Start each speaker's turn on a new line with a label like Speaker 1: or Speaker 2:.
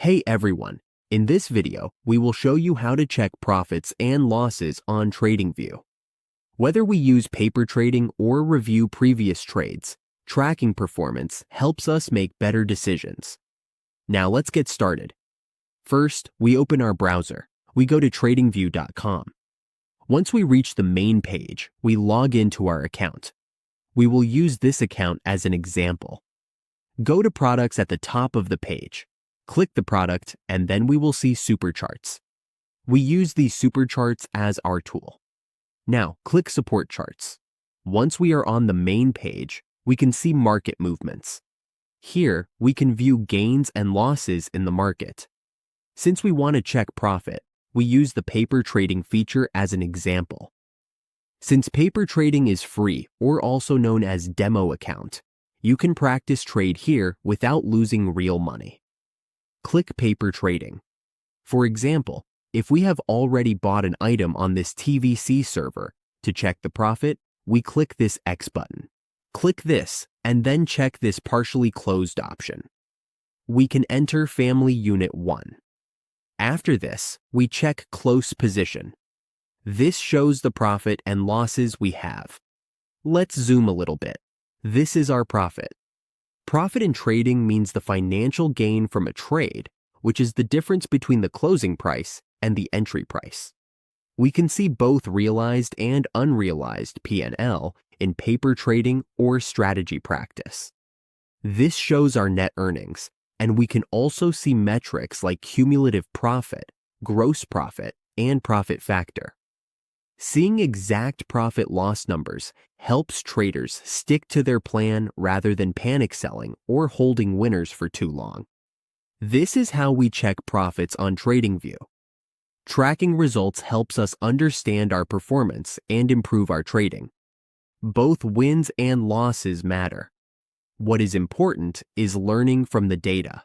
Speaker 1: Hey everyone, in this video, we will show you how to check profits and losses on Tradingview. Whether we use paper trading or review previous trades, tracking performance helps us make better decisions. Now let's get started. First, we open our browser. We go to tradingview.com. Once we reach the main page, we log into our account. We will use this account as an example. Go to Products at the top of the page. Click the product, and then we will see Super Charts. We use these Super Charts as our tool. Now, click Support Charts. Once we are on the main page, we can see market movements. Here, we can view gains and losses in the market. Since we want to check profit, we use the paper trading feature as an example. Since paper trading is free, or also known as demo account, you can practice trade here without losing real money. Click Paper Trading. For example, if we have already bought an item on this TVC server, to check the profit, we click this X button. Click this, and then check this partially closed option. We can enter Family Unit 1. After this, we check Close Position. This shows the profit and losses we have. Let's zoom a little bit. This is our profit. Profit in trading means the financial gain from a trade, which is the difference between the closing price and the entry price. We can see both realized and unrealized P&L in paper trading or strategy practice. This shows our net earnings, and we can also see metrics like cumulative profit, gross profit, and profit factor. Seeing exact profit-loss numbers helps traders stick to their plan rather than panic selling or holding winners for too long. This is how we check profits on Tradingview. Tracking results helps us understand our performance and improve our trading. Both wins and losses matter. What is important is learning from the data.